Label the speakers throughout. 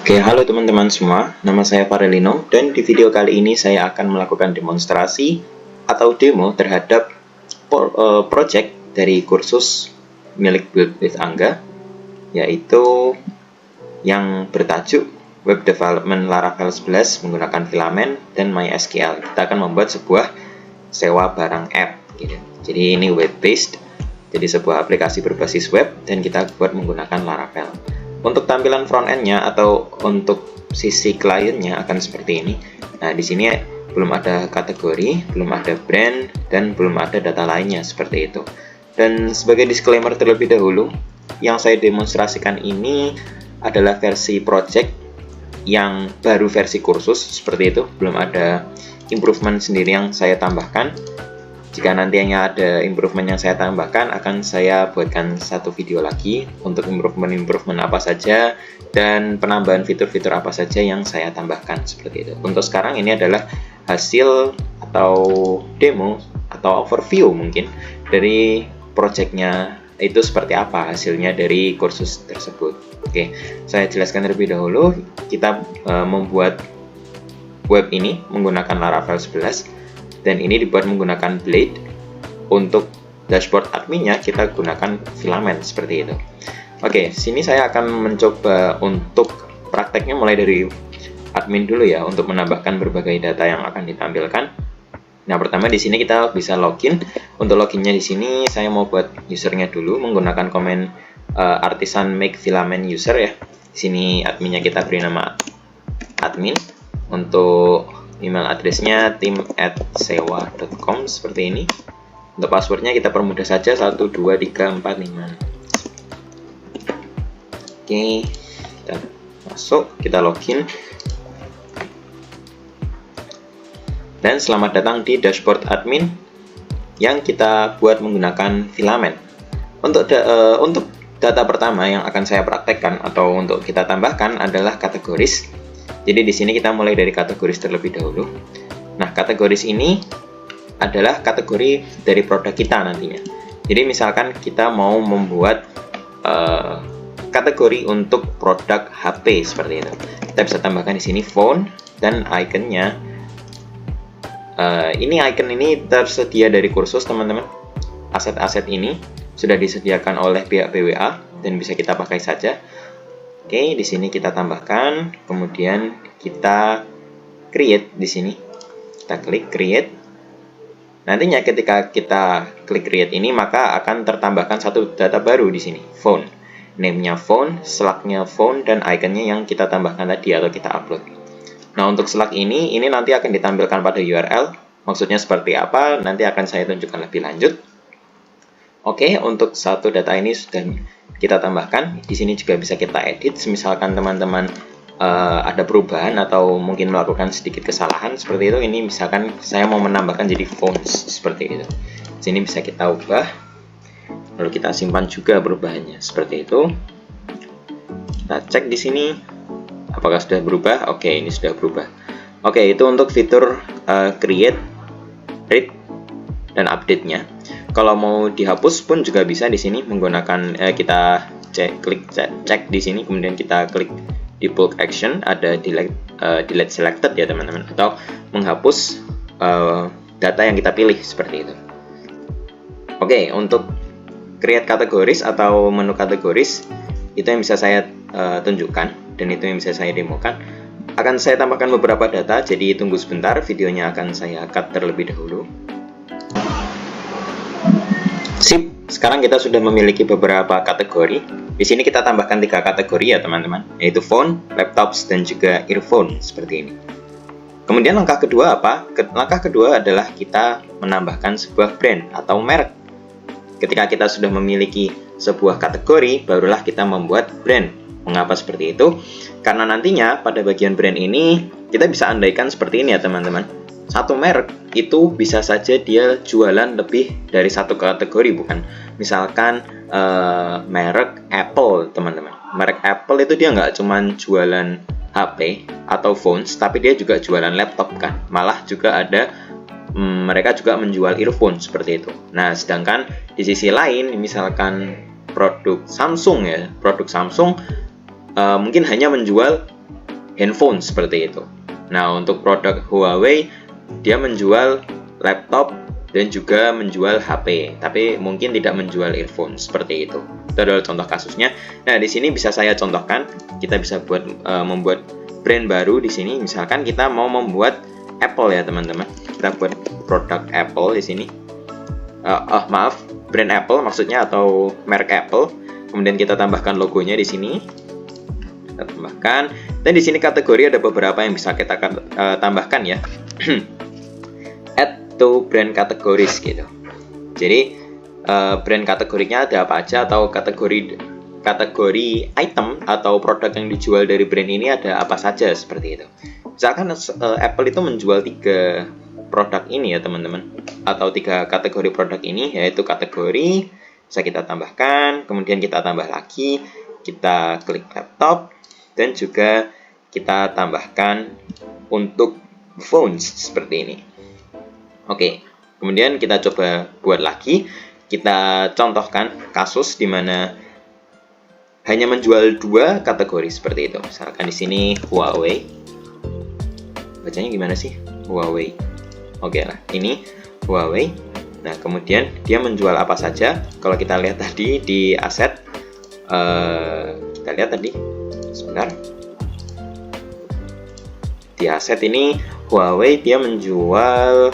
Speaker 1: Oke, halo teman-teman semua. Nama saya Farelino dan di video kali ini saya akan melakukan demonstrasi atau demo terhadap project dari kursus milik Build with Angga, yaitu yang bertajuk Web Development Laravel 11 menggunakan Filament dan MySQL. Kita akan membuat sebuah sewa barang app gitu. Jadi ini web based, jadi sebuah aplikasi berbasis web dan kita buat menggunakan Laravel. Untuk tampilan front end-nya atau untuk sisi kliennya akan seperti ini. Nah, di sini belum ada kategori, belum ada brand, dan belum ada data lainnya seperti itu. Dan sebagai disclaimer terlebih dahulu, yang saya demonstrasikan ini adalah versi project yang baru versi kursus seperti itu, belum ada improvement sendiri yang saya tambahkan. Jika nantinya ada improvement yang saya tambahkan, akan saya buatkan satu video lagi untuk improvement apa saja dan penambahan fitur-fitur apa saja yang saya tambahkan seperti itu. Untuk sekarang ini adalah hasil atau demo atau overview mungkin dari projectnya itu seperti apa hasilnya dari kursus tersebut. Oke, saya jelaskan terlebih dahulu. Kita membuat web ini menggunakan Laravel 11. Dan ini dibuat menggunakan Blade. Untuk dashboard adminnya kita gunakan Filament seperti itu. Oke, sini saya akan mencoba untuk prakteknya mulai dari admin dulu ya, untuk menambahkan berbagai data yang akan ditampilkan. Nah, pertama di sini kita bisa login. Untuk loginnya di sini saya mau buat usernya dulu menggunakan komen artisan make filament user ya. Di sini adminnya kita beri nama admin. Untuk email addressnya tim@sewa.com seperti ini. Untuk passwordnya kita permudah saja 1, 2, 3, 4, 5. Oke, kita masuk, kita login. Dan selamat datang di dashboard admin yang kita buat menggunakan Filament. Untuk data pertama yang akan saya praktekkan atau untuk kita tambahkan adalah kategoris. Jadi di sini kita mulai dari kategoris terlebih dahulu. Nah, kategoris ini adalah kategori dari produk kita nantinya. Jadi misalkan kita mau membuat kategori untuk produk HP seperti itu. Kita bisa tambahkan di sini phone dan iconnya. Icon ini tersedia dari kursus teman-teman. Aset-aset ini sudah disediakan oleh pihak BWA dan bisa kita pakai saja. Oke, di sini kita tambahkan, kemudian kita create di sini. Kita klik create. Nantinya ketika kita klik create ini, maka akan tertambahkan satu data baru di sini, phone. Name-nya phone, slug-nya phone, dan iconnya yang kita tambahkan tadi atau kita upload. Nah, untuk slug ini nanti akan ditampilkan pada URL. Maksudnya seperti apa, nanti akan saya tunjukkan lebih lanjut. Oke, untuk satu data ini sudah kita tambahkan. Di sini juga bisa kita edit. Misalkan teman-teman ada perubahan atau mungkin melakukan sedikit kesalahan seperti itu. Ini misalkan saya mau menambahkan jadi fonts seperti itu. Di sini bisa kita ubah. Lalu kita simpan juga perubahannya seperti itu. Kita cek di sini apakah sudah berubah. Oke, ini sudah berubah. Oke, itu untuk fitur create, read, dan update-nya. Kalau mau dihapus pun juga bisa di sini menggunakan kita cek di sini, kemudian kita klik di bulk action, ada delete selected ya teman-teman, atau menghapus data yang kita pilih seperti itu. Oke, untuk create kategoris atau menu kategoris itu yang bisa saya tunjukkan dan itu yang bisa saya demokan. Akan saya tambahkan beberapa data, jadi tunggu sebentar, videonya akan saya cut terlebih dahulu. Sip, sekarang kita sudah memiliki beberapa kategori. Di sini kita tambahkan 3 kategori ya teman-teman, yaitu phone, laptops, dan juga earphone seperti ini. Kemudian langkah kedua apa? Langkah kedua adalah kita menambahkan sebuah brand atau merek. Ketika kita sudah memiliki sebuah kategori, barulah kita membuat brand. Mengapa seperti itu? Karena nantinya pada bagian brand ini kita bisa andaikan seperti ini ya teman-teman. Satu merek itu bisa saja dia jualan lebih dari satu kategori, bukan? Misalkan merek Apple teman-teman. Merek Apple itu dia nggak cuma jualan HP atau phones, tapi dia juga jualan laptop kan. Malah juga ada mereka juga menjual earphone seperti itu. Nah, sedangkan di sisi lain misalkan produk Samsung ya, produk Samsung mungkin hanya menjual handphone seperti itu. Nah, untuk produk Huawei dia menjual laptop dan juga menjual HP, tapi mungkin tidak menjual earphone seperti itu. Itu adalah contoh kasusnya. Nah, di sini bisa saya contohkan, kita bisa membuat brand baru di sini. Misalkan kita mau membuat Apple ya, teman-teman. Kita buat produk Apple di sini. Maaf, brand Apple maksudnya, atau merek Apple. Kemudian kita tambahkan logonya di sini. Kita tambahkan, dan di sini kategori ada beberapa yang bisa kita tambahkan ya. Add to brand categories gitu. Jadi brand kategorinya ada apa aja, atau kategori item atau produk yang dijual dari brand ini ada apa saja seperti itu. Misalkan Apple itu menjual 3 produk ini ya teman-teman, atau 3 kategori produk ini, yaitu kategori bisa kita tambahkan, kemudian kita tambah lagi, kita klik laptop, dan juga kita tambahkan untuk phones seperti ini. Oke, kemudian kita coba buat lagi, kita contohkan kasus di mana hanya menjual 2 kategori seperti itu. Misalkan di sini Huawei. Bacanya gimana sih? Huawei. Oke lah, ini Huawei. Nah, kemudian dia menjual apa saja? Kalau kita lihat tadi di aset, kita lihat tadi, sebentar. Di aset ini Huawei dia menjual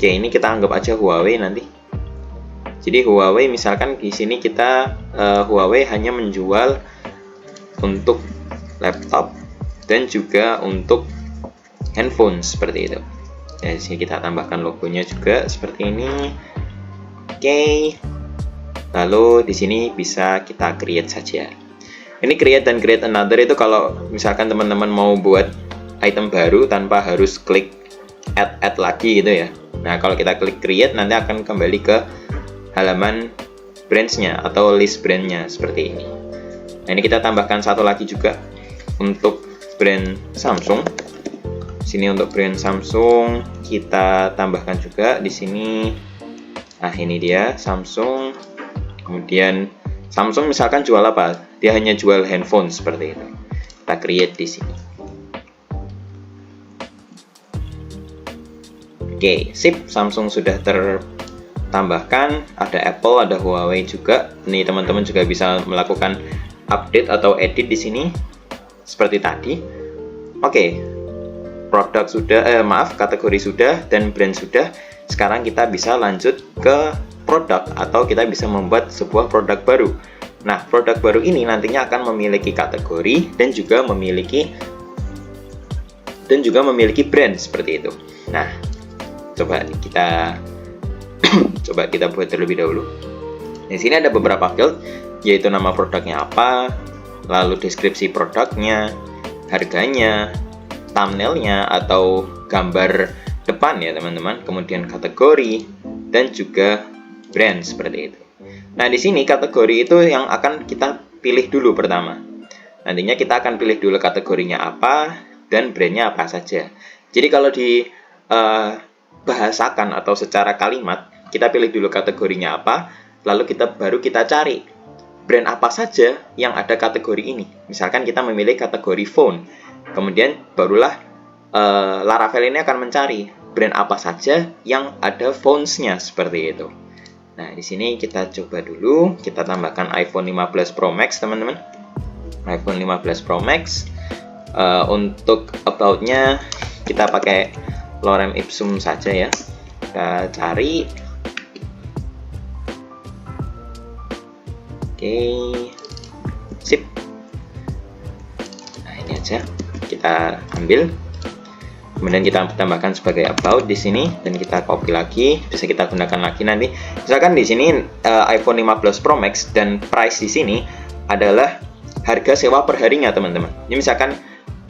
Speaker 1: Oke, ini kita anggap aja Huawei nanti. Jadi Huawei, misalkan di sini kita Huawei hanya menjual untuk laptop dan juga untuk handphone seperti itu. Di sini kita tambahkan logonya juga seperti ini. Oke. Lalu di sini bisa kita create saja. Ini create dan create another itu kalau misalkan teman-teman mau buat item baru tanpa harus klik add lagi gitu ya. Nah, kalau kita klik create nanti akan kembali ke halaman brands-nya atau list brand-nya seperti ini. Nah, ini kita tambahkan satu lagi juga untuk brand Samsung. Sini untuk brand Samsung kita tambahkan juga di sini. Nah, ini dia Samsung. Kemudian Samsung misalkan jual apa? Dia hanya jual handphone seperti itu. Kita create di sini. Oke, sip. Samsung sudah tertambahkan. Ada Apple, ada Huawei juga. Ini teman-teman juga bisa melakukan update atau edit di sini seperti tadi. Oke, produk sudah, kategori sudah dan brand sudah. Sekarang kita bisa lanjut ke produk, atau kita bisa membuat sebuah produk baru. Nah, produk baru ini nantinya akan memiliki kategori dan juga memiliki brand seperti itu. Nah, coba kita buat terlebih dahulu. Di sini ada beberapa field, yaitu nama produknya apa, lalu deskripsi produknya, harganya, thumbnailnya atau gambar depan ya teman-teman, kemudian kategori dan juga brand seperti itu. Nah, di sini kategori itu yang akan kita pilih dulu pertama. Nantinya kita akan pilih dulu kategorinya apa dan brandnya apa saja. Jadi kalau dibahasakan atau secara kalimat, kita pilih dulu kategorinya apa, lalu baru kita cari brand apa saja yang ada kategori ini. Misalkan kita memilih kategori phone, kemudian barulah Laravel ini akan mencari brand apa saja yang ada phones-nya seperti itu. Nah, di sini kita coba dulu, kita tambahkan iPhone 15 Pro Max, teman-teman. iPhone 15 Pro Max. Untuk about-nya kita pakai lorem ipsum saja ya. Kita cari. Oke. Sip. Nah, ini aja. Kita ambil. Kemudian kita tambahkan sebagai about di sini dan kita copy lagi, bisa kita gunakan lagi nanti. Misalkan di sini iPhone 15 Pro Max dan price di sini adalah harga sewa per harinya, teman-teman. Ini misalkan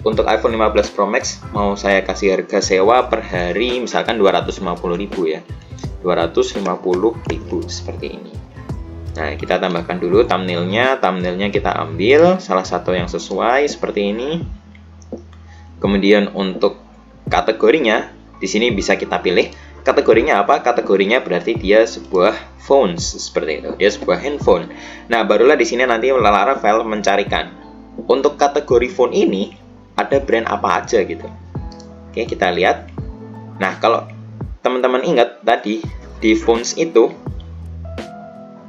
Speaker 1: untuk iPhone 15 Pro Max mau saya kasih harga sewa per hari misalkan 250.000 ya. 250.000 seperti ini. Nah, kita tambahkan dulu thumbnailnya. Thumbnailnya kita ambil salah satu yang sesuai seperti ini. Kemudian untuk kategorinya di sini bisa kita pilih kategorinya apa? Kategorinya berarti dia sebuah phones seperti itu. Dia sebuah handphone. Nah, barulah di sini nanti Laravel mencarikan untuk kategori phone ini ada brand apa aja gitu. Oke, kita lihat. Nah, kalau teman-teman ingat tadi di phones itu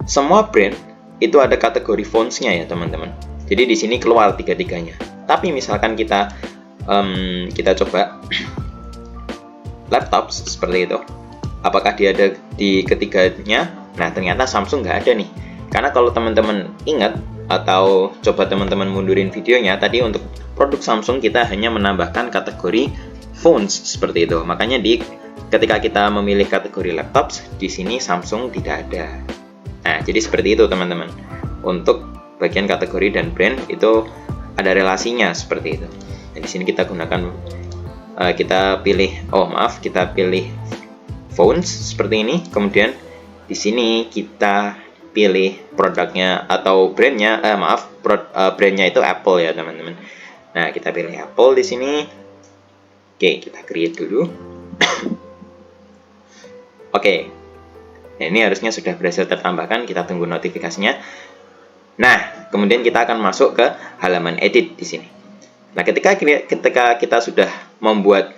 Speaker 1: semua brand itu ada kategori phones-nya ya, teman-teman. Jadi di sini keluar tiga-tiganya. Tapi misalkan kita coba laptop seperti itu, apakah dia ada di ketiganya? Nah, ternyata Samsung nggak ada nih. Karena kalau teman-teman ingat atau coba teman-teman mundurin videonya, tadi untuk produk Samsung kita hanya menambahkan kategori phones seperti itu. Makanya ketika kita memilih kategori laptop, di sini Samsung tidak ada. Nah, jadi seperti itu teman-teman. Untuk bagian kategori dan brand itu ada relasinya seperti itu. Nah, di sini kita gunakan kita pilih phones seperti ini. Kemudian di sini kita pilih produknya atau brandnya, brandnya itu Apple ya teman-teman. Nah, kita pilih Apple di sini. Oke, kita create dulu. Oke. Nah, ini harusnya sudah berhasil tertambahkan. Kita tunggu notifikasinya. Nah, kemudian kita akan masuk ke halaman edit di sini. Nah, ketika kita sudah membuat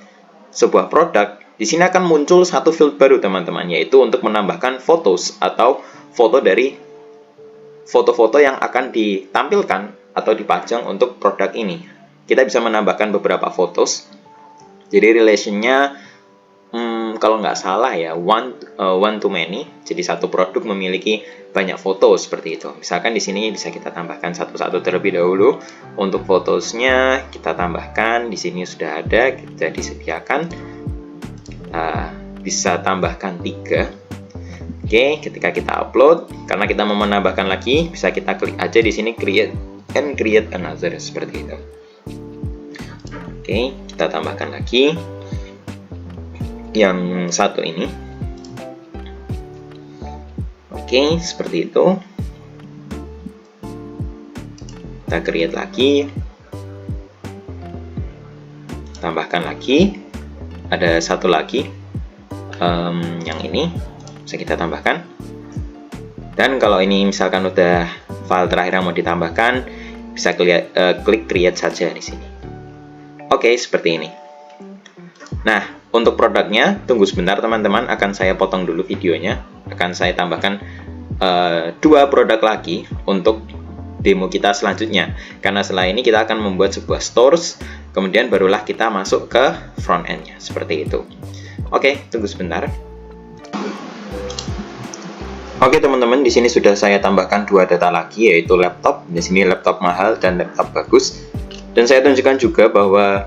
Speaker 1: sebuah produk, di sini akan muncul satu field baru teman-teman, yaitu untuk menambahkan photos atau foto dari foto-foto yang akan ditampilkan atau dipajang untuk produk ini. Kita bisa menambahkan beberapa fotos. Jadi relation-nya kalau nggak salah ya one to many. Jadi satu produk memiliki banyak foto seperti itu. Misalkan di sini bisa kita tambahkan satu-satu terlebih dahulu. Untuk fotosnya kita tambahkan di sini sudah ada, kita disediakan. Bisa tambahkan 3. Oke, ketika kita upload, karena kita mau menambahkan lagi, bisa kita klik aja di sini create another seperti itu. Oke, kita tambahkan lagi yang satu ini. Oke, seperti itu. Kita create lagi. Tambahkan lagi. Ada satu lagi. Yang ini bisa kita tambahkan. Dan kalau ini misalkan udah file terakhir yang mau ditambahkan, bisa klik create saja di sini. Oke, seperti ini. Nah, untuk produknya, tunggu sebentar teman-teman, akan saya potong dulu videonya. Akan saya tambahkan 2 produk lagi untuk demo kita selanjutnya. Karena setelah ini kita akan membuat sebuah stores, kemudian barulah kita masuk ke front end-nya, seperti itu. Oke, tunggu sebentar. Oke teman-teman, di sini sudah saya tambahkan 2 data lagi, yaitu laptop. Di sini laptop mahal dan laptop bagus. Dan saya tunjukkan juga bahwa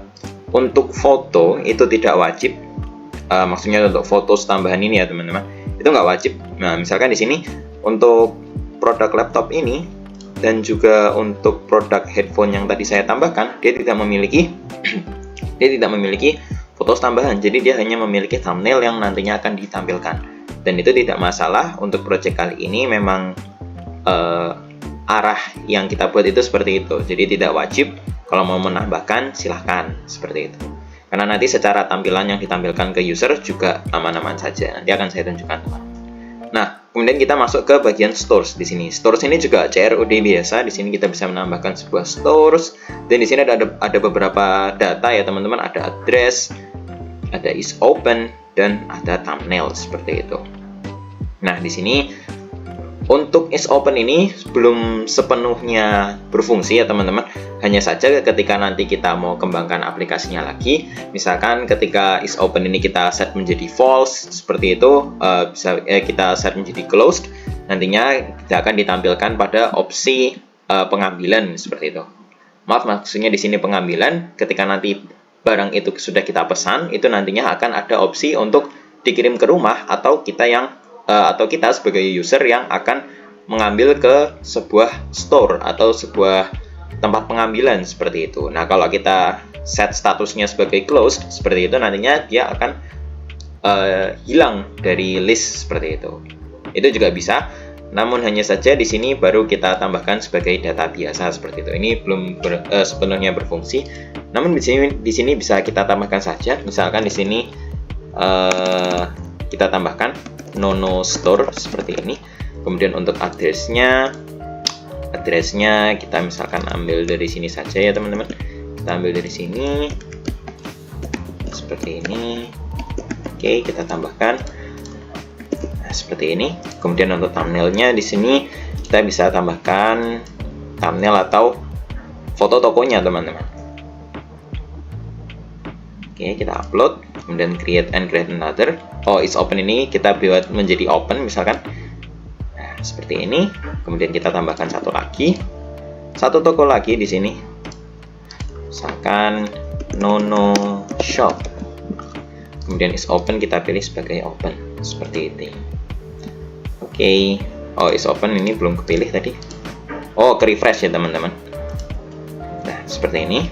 Speaker 1: untuk foto itu tidak wajib, maksudnya untuk foto tambahan ini ya teman-teman, itu nggak wajib. Nah, misalkan di sini untuk produk laptop ini dan juga untuk produk headphone yang tadi saya tambahkan, dia tidak memiliki foto tambahan. Jadi dia hanya memiliki thumbnail yang nantinya akan ditampilkan. Dan itu tidak masalah. Untuk project kali ini memang arah yang kita buat itu seperti itu. Jadi tidak wajib. Kalau mau menambahkan, silahkan seperti itu. Karena nanti secara tampilan yang ditampilkan ke user juga aman-aman saja. Nanti akan saya tunjukkan, teman. Nah, kemudian kita masuk ke bagian stores di sini. Stores ini juga CRUD biasa. Di sini kita bisa menambahkan sebuah stores. Dan di sini ada beberapa data ya, teman-teman. Ada address, ada is open, dan ada thumbnail seperti itu. Nah, di sini untuk is open ini belum sepenuhnya berfungsi ya teman-teman. Hanya saja ketika nanti kita mau kembangkan aplikasinya lagi, misalkan ketika is open ini kita set menjadi false seperti itu, bisa kita set menjadi closed, nantinya tidak akan ditampilkan pada opsi pengambilan seperti itu. Maaf, maksudnya di sini pengambilan ketika nanti barang itu sudah kita pesan, itu nantinya akan ada opsi untuk dikirim ke rumah atau kita sebagai user yang akan mengambil ke sebuah store atau sebuah tempat pengambilan seperti itu. Nah, kalau kita set statusnya sebagai closed seperti itu, nantinya dia akan hilang dari list seperti itu. Itu juga bisa. Namun hanya saja di sini baru kita tambahkan sebagai data biasa seperti itu. Ini belum sepenuhnya berfungsi. Namun di sini bisa kita tambahkan saja. Misalkan di sini kita tambahkan Nono Store seperti ini. Kemudian untuk addressnya kita misalkan ambil dari sini saja ya teman-teman. Kita ambil dari sini seperti ini. Oke, kita tambahkan seperti ini. Kemudian untuk thumbnailnya di sini kita bisa tambahkan thumbnail atau foto tokonya teman-teman. Oke, kita upload, kemudian create another. Oh, it's open ini kita buat menjadi open misalkan. Nah, seperti ini. Kemudian kita tambahkan satu toko lagi di sini. Misalkan Nono Shop. Kemudian is open kita pilih sebagai open seperti ini. Oke. Oh, is open ini belum kepilih tadi. Oh, ke refresh ya teman-teman. Nah, seperti ini.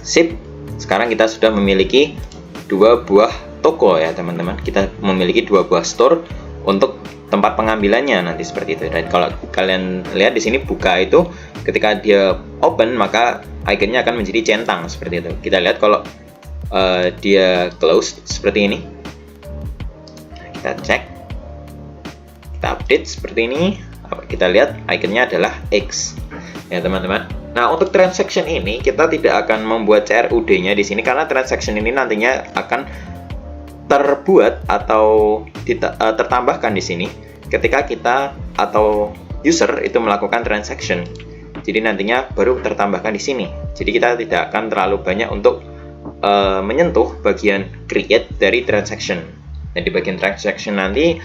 Speaker 1: Sip. Sekarang kita sudah memiliki dua buah toko ya teman-teman. Kita memiliki dua buah store untuk tempat pengambilannya nanti seperti itu. Dan kalau kalian lihat di sini buka itu ketika dia open maka ikonnya akan menjadi centang seperti itu. Kita lihat kalau dia closed seperti ini. Nah, kita cek, kita update seperti ini. Kita lihat ikonnya adalah X ya teman-teman. Nah, untuk transaction ini kita tidak akan membuat CRUD-nya di sini karena transaction ini nantinya akan terbuat atau tertambahkan di sini ketika kita atau user itu melakukan transaction. Jadi nantinya baru tertambahkan di sini. Jadi kita tidak akan terlalu banyak untuk menyentuh bagian create dari transaction. Nah, di bagian transaction nanti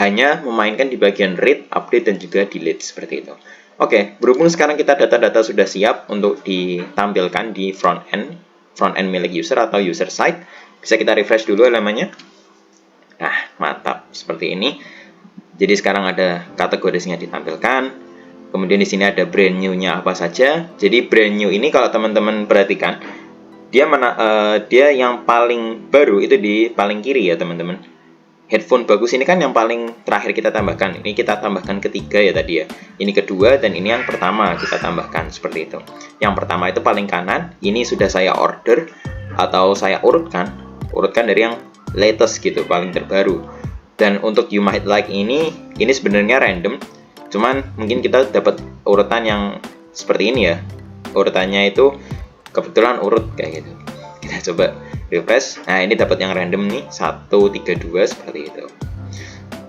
Speaker 1: hanya memainkan di bagian read, update, dan juga delete seperti itu. Oke, berhubung sekarang kita data-data sudah siap untuk ditampilkan di front end milik user atau user site, bisa kita refresh dulu halamannya. Nah, mantap seperti ini. Jadi sekarang ada kategorinya ditampilkan. Kemudian di sini ada brand new-nya apa saja. Jadi brand new ini kalau teman-teman perhatikan, dia yang paling baru itu di paling kiri ya teman-teman. Headphone bagus ini kan yang paling terakhir kita tambahkan. Ini kita tambahkan ketiga ya tadi ya. Ini kedua dan ini yang pertama kita tambahkan seperti itu. Yang pertama itu paling kanan. Ini sudah saya order atau saya urutkan dari yang latest gitu, paling terbaru. Dan untuk you might like ini sebenarnya random. Cuman mungkin kita dapat urutan yang seperti ini ya. Urutannya itu kebetulan urut kayak gitu. Kita coba refresh. Nah, ini dapat yang random nih, 1, 3, 2 seperti itu.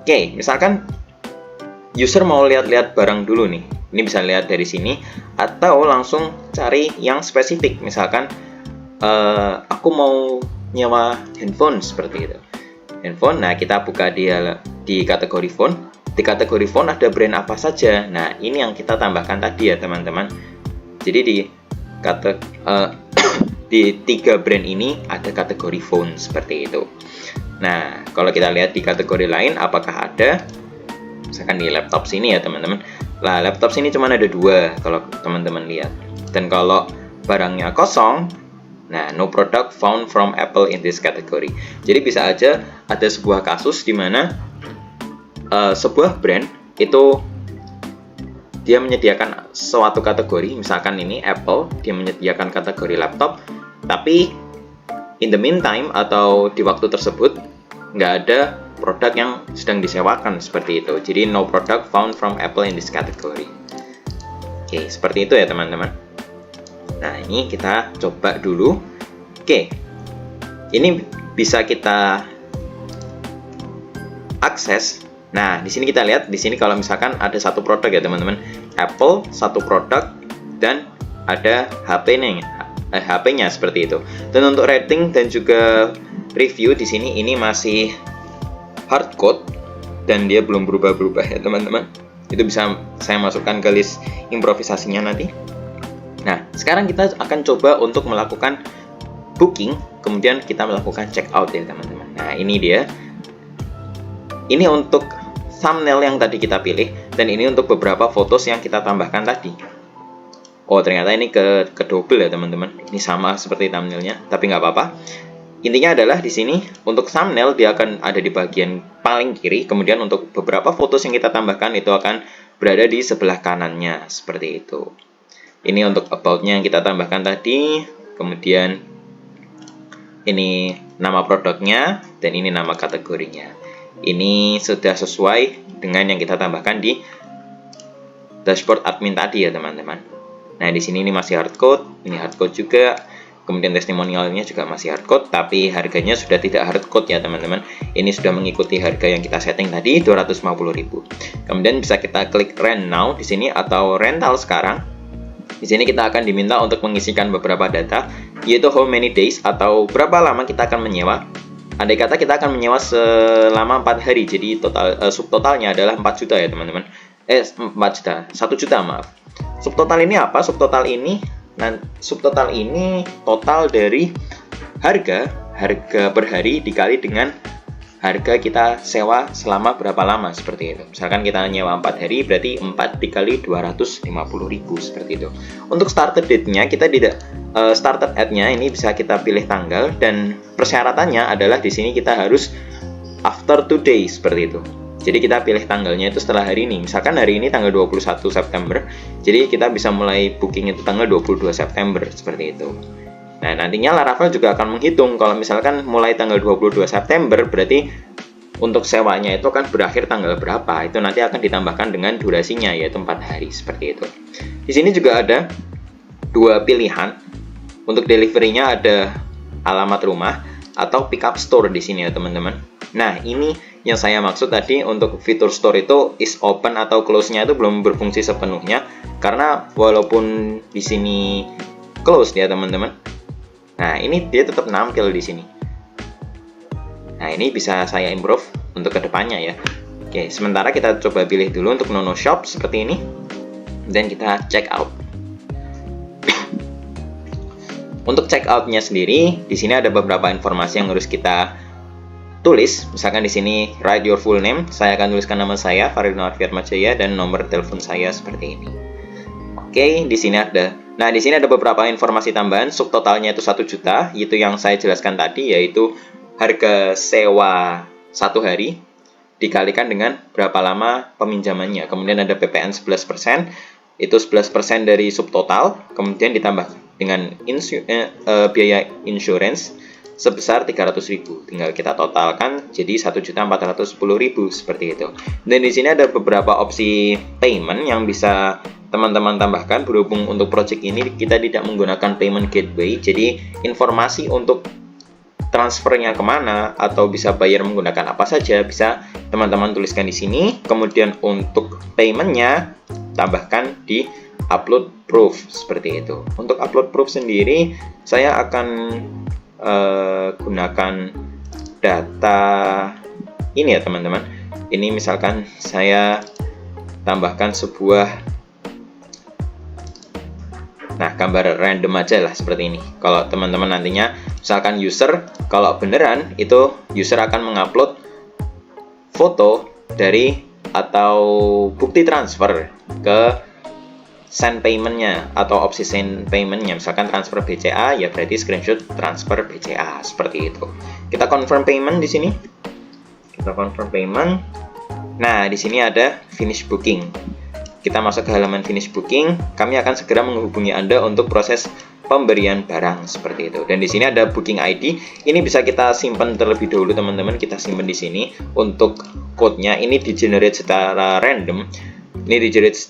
Speaker 1: Oke, misalkan user mau lihat-lihat barang dulu nih. Ini bisa lihat dari sini atau langsung cari yang spesifik. Misalkan aku mau nyewa handphone seperti itu. Handphone. Nah, kita buka di kategori phone. Di kategori phone ada brand apa saja. Nah, ini yang kita tambahkan tadi ya, teman-teman. Jadi di 3 brand ini ada kategori phone seperti itu. Nah, kalau kita lihat di kategori lain apakah ada, misalkan di laptop sini ya teman-teman. Lah, laptop sini cuma ada 2 kalau teman-teman lihat. Dan kalau barangnya kosong, nah, no product found from Apple in this category. Jadi bisa aja ada sebuah kasus di mana sebuah brand itu dia menyediakan suatu kategori, misalkan ini Apple, dia menyediakan kategori laptop, tapi in the meantime atau di waktu tersebut nggak ada produk yang sedang disewakan seperti itu. Jadi no product found from Apple in this category. Oke, seperti itu ya teman-teman. Nah, ini kita coba dulu. Oke, ini bisa kita akses. Nah, di sini kita lihat, di sini kalau misalkan ada satu produk ya teman-teman, Apple satu produk dan ada HP-nya seperti itu. Dan untuk rating dan juga review di sini ini masih hardcode dan dia belum berubah-berubah ya teman-teman. Itu bisa saya masukkan ke list improvisasinya nanti. Nah, sekarang kita akan coba untuk melakukan booking, kemudian kita melakukan check out ya teman-teman. Nah, ini dia. Ini untuk thumbnail yang tadi kita pilih, dan ini untuk beberapa fotos yang kita tambahkan tadi. Oh, ternyata ini ke double ya teman-teman. Ini sama seperti thumbnailnya, tapi nggak apa-apa. Intinya adalah di sini untuk thumbnail dia akan ada di bagian paling kiri, kemudian untuk beberapa fotos yang kita tambahkan itu akan berada di sebelah kanannya seperti itu. Ini untuk about-nya yang kita tambahkan tadi, kemudian ini nama produknya, dan ini nama kategorinya. Ini sudah sesuai dengan yang kita tambahkan di dashboard admin tadi ya teman-teman. Nah di sini ini masih hardcode, ini hardcode juga. Kemudian testimonialnya juga masih hardcode, tapi harganya sudah tidak hardcode ya teman-teman. Ini sudah mengikuti harga yang kita setting tadi 250.000. Kemudian bisa kita klik rent now di sini atau rental sekarang. Di sini kita akan diminta untuk mengisikan beberapa data, yaitu how many days atau berapa lama kita akan menyewa. Andai kata kita akan menyewa selama 4 hari, jadi subtotalnya adalah 4 juta ya teman-teman. 4 juta, 1 juta maaf. Subtotal ini apa? Subtotal ini total dari harga per hari dikali dengan harga kita sewa selama berapa lama, seperti itu. Misalkan kita nyewa 4 hari, berarti 4 dikali 250.000 seperti itu. Untuk started date-nya kita tidak started at-nya ini bisa kita pilih tanggal, dan persyaratannya adalah di sini kita harus after 2 days seperti itu. Jadi kita pilih tanggalnya itu setelah hari ini. Misalkan hari ini tanggal 21 September, jadi kita bisa mulai booking itu tanggal 22 September seperti itu. Nah, nantinya Laravel juga akan menghitung kalau misalkan mulai tanggal 22 September, berarti untuk sewanya itu akan berakhir tanggal berapa. Itu nanti akan ditambahkan dengan durasinya, yaitu 4 hari seperti itu. Di sini juga ada 2 pilihan. Untuk delivery-nya ada alamat rumah atau pick up store di sini ya teman-teman. Nah, ini yang saya maksud tadi, untuk fitur store itu is open atau close-nya itu belum berfungsi sepenuhnya, karena walaupun di sini close ya teman-teman. Nah, ini dia tetap nampil di sini. Nah, ini bisa saya improve untuk kedepannya ya. Oke, sementara kita coba pilih dulu untuk Nono Shop seperti ini, dan kita check out. Untuk check out-nya sendiri, di sini ada beberapa informasi yang harus kita tulis. Misalkan di sini write your full name, saya akan tuliskan nama saya Farilino Arfiatmajaya dan nomor telepon saya seperti ini. Oke, di sini ada. Nah, di sini ada beberapa informasi tambahan. Subtotalnya itu 1 juta, itu yang saya jelaskan tadi, yaitu harga sewa 1 hari dikalikan dengan berapa lama peminjamannya. Kemudian ada PPN 11%, itu 11% dari subtotal, kemudian ditambah dengan biaya insurance sebesar 300.000. Tinggal kita totalkan jadi 1.410.000 seperti itu. Dan di sini ada beberapa opsi payment yang bisa teman-teman tambahkan. Berhubung untuk project ini kita tidak menggunakan payment gateway, jadi informasi untuk transfernya kemana atau bisa bayar menggunakan apa saja bisa teman-teman tuliskan di sini. Kemudian untuk paymentnya tambahkan di upload proof seperti itu. Untuk upload proof sendiri saya akan gunakan data ini ya teman-teman. Ini misalkan saya tambahkan sebuah gambar random aja lah seperti ini. Kalau teman-teman nantinya misalkan user, kalau beneran itu user akan mengupload foto dari atau bukti transfer ke send payment-nya atau opsi send payment-nya. Misalkan transfer BCA, ya berarti screenshot transfer BCA seperti itu. Kita confirm payment di sini. Kita confirm payment. Nah, di sini ada finish booking. Kita masuk ke halaman finish booking. Kami akan segera menghubungi Anda untuk proses pemberian barang seperti itu. Dan di sini ada booking ID. Ini bisa kita simpan terlebih dahulu teman-teman. Kita simpan di sini. Untuk code-nya ini di-generate secara random. Ini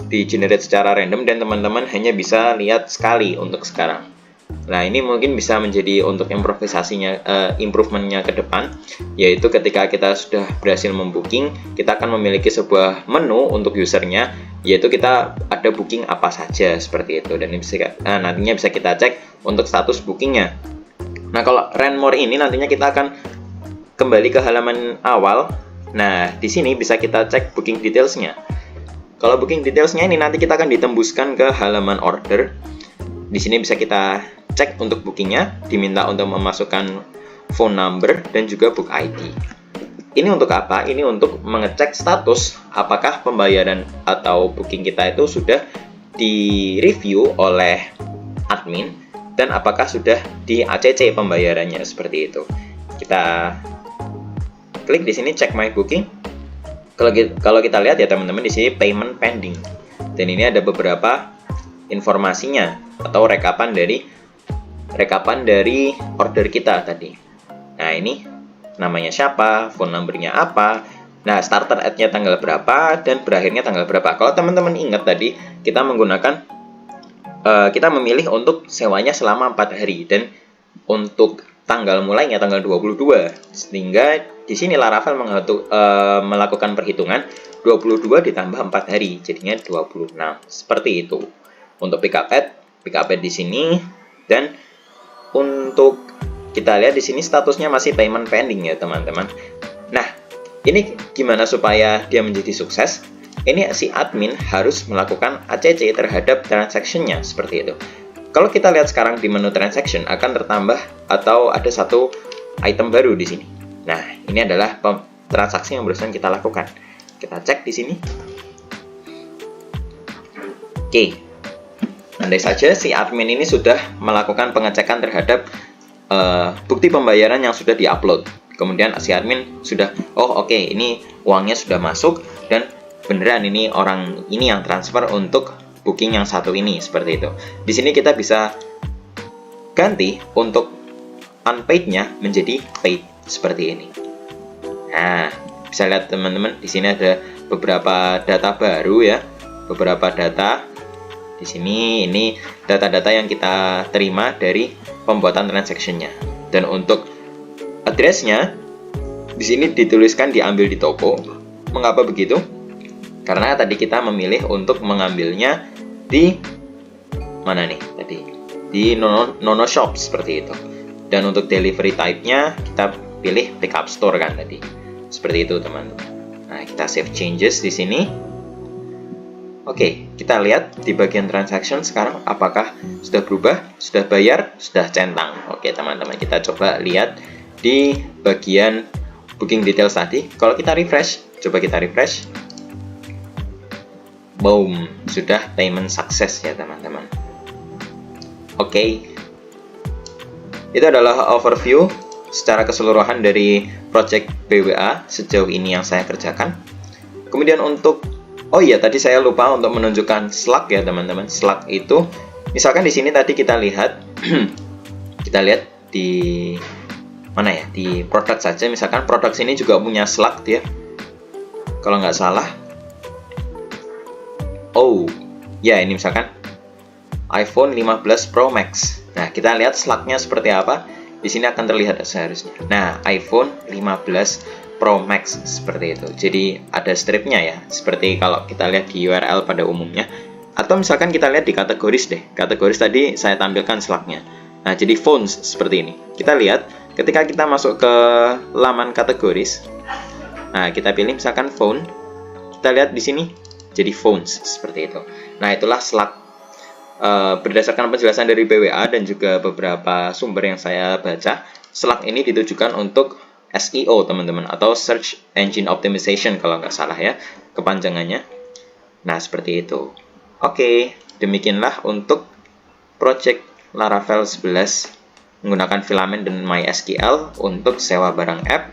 Speaker 1: di-generate secara random dan teman-teman hanya bisa lihat sekali untuk sekarang. Nah, ini mungkin bisa menjadi untuk improvisasinya, improvementnya ke depan, yaitu ketika kita sudah berhasil membooking, kita akan memiliki sebuah menu untuk usernya, yaitu kita ada booking apa saja seperti itu. Dan ini bisa, nantinya bisa kita cek untuk status bookingnya. Nah, kalau rent more ini nantinya kita akan kembali ke halaman awal. Nah, di sini bisa kita cek booking details-nya. Kalau booking details-nya ini nanti kita akan ditembuskan ke halaman order. Di sini bisa kita cek untuk bookingnya, diminta untuk memasukkan phone number dan juga book ID. Ini untuk apa? Ini untuk mengecek status apakah pembayaran atau booking kita itu sudah di-review oleh admin dan apakah sudah di ACC pembayarannya seperti itu. Kita klik di sini check my booking. Kalau kita lihat ya teman-teman, di sini payment pending. Dan ini ada beberapa informasinya atau rekapan dari order kita tadi. Nah, ini namanya siapa, phone number-nya apa, nah starter ad-nya tanggal berapa, dan berakhirnya tanggal berapa. Kalau teman-teman ingat tadi, kita menggunakan kita memilih untuk sewanya selama 4 hari, dan untuk tanggal mulainya tanggal 22, sehingga di sini Laravel melakukan perhitungan 22 ditambah 4 hari, jadinya 26. Seperti itu. Untuk pick up ad di sini, dan untuk kita lihat di sini statusnya masih payment pending ya, teman-teman. Nah, ini gimana supaya dia menjadi sukses? Ini si admin harus melakukan ACC terhadap transaction-nya, seperti itu. Kalau kita lihat sekarang di menu transaction akan tertambah atau ada satu item baru di sini. Nah, ini adalah transaksi yang barusan kita lakukan. Kita cek di sini. Oke. Andai saja si admin ini sudah melakukan pengecekan terhadap bukti pembayaran yang sudah diupload. Kemudian si admin sudah, oke, ini uangnya sudah masuk dan beneran ini orang ini yang transfer untuk booking yang satu ini, seperti itu. Di sini kita bisa ganti untuk unpaid-nya menjadi paid seperti ini. Nah, bisa lihat teman-teman, di sini ada beberapa data baru ya, beberapa data. Di sini ini data-data yang kita terima dari pembuatan transaction-nya. Dan untuk address-nya di sini dituliskan diambil di toko. Mengapa begitu? Karena tadi kita memilih untuk mengambilnya di mana nih tadi? Di Nono Shop seperti itu. Dan untuk delivery type-nya kita pilih pickup store kan tadi. Seperti itu, teman-teman. Nah, kita save changes di sini. Oke, kita lihat di bagian transaction sekarang apakah sudah berubah, sudah bayar, sudah centang. Oke, teman-teman, kita coba lihat di bagian booking details tadi. Kalau kita refresh, coba kita refresh. Boom, sudah payment success ya, teman-teman. Oke. Itu adalah overview secara keseluruhan dari project BWA sejauh ini yang saya kerjakan. Kemudian untuk tadi saya lupa untuk menunjukkan Slack ya, teman-teman. Slack itu misalkan di sini tadi kita lihat kita lihat di mana ya, di produk saja. Misalkan produk sini juga punya Slack ya, kalau nggak salah. Ini misalkan iPhone 15 Pro Max. Nah, kita lihat Slack-nya seperti apa. Di sini akan terlihat seharusnya. Nah, iPhone 15 Pro Max seperti itu. Jadi ada stripnya ya, seperti kalau kita lihat di URL pada umumnya. Atau misalkan kita lihat di kategoris deh. Kategoris tadi saya tampilkan Slack-nya. Nah, jadi phones seperti ini. Kita lihat ketika kita masuk ke laman kategoris. Nah, kita pilih misalkan phone. Kita lihat di sini jadi phones seperti itu. Nah, itulah Slack. Berdasarkan penjelasan dari BWA dan juga beberapa sumber yang saya baca, Slack ini ditujukan untuk SEO, teman-teman, atau Search Engine Optimization kalau nggak salah ya kepanjangannya. Nah, seperti itu. Oke, demikianlah untuk project Laravel 11 menggunakan Filament dan MySQL untuk sewa barang app.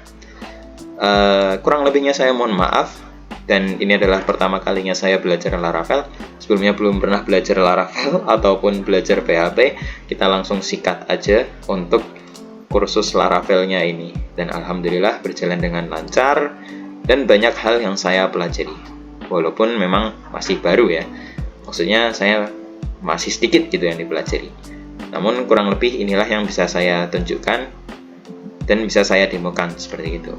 Speaker 1: Kurang lebihnya saya mohon maaf. Dan ini adalah pertama kalinya saya belajar Laravel. Sebelumnya belum pernah belajar Laravel ataupun belajar PHP. Kita langsung sikat aja untuk kursus Laravelnya ini. Dan alhamdulillah berjalan dengan lancar dan banyak hal yang saya pelajari. Walaupun memang masih baru ya. Maksudnya saya masih sedikit gitu yang dipelajari. Namun kurang lebih inilah yang bisa saya tunjukkan dan bisa saya demokan seperti itu.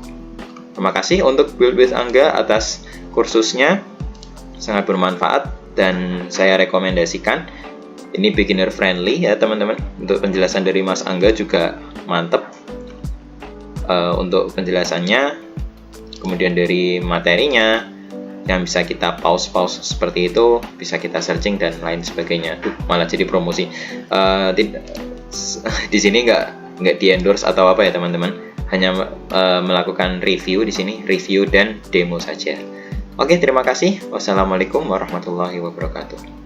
Speaker 1: Terima kasih untuk Build with Angga atas kursusnya, sangat bermanfaat dan saya rekomendasikan. Ini beginner friendly ya, teman-teman. Untuk penjelasan dari Mas Angga juga mantep untuk penjelasannya. Kemudian dari materinya yang bisa kita pause seperti itu, bisa kita searching dan lain sebagainya. Malah jadi promosi. Di sini nggak di endorse atau apa ya, teman-teman. Hanya melakukan review di sini, review dan demo saja. Oke, terima kasih. Wassalamualaikum warahmatullahi wabarakatuh.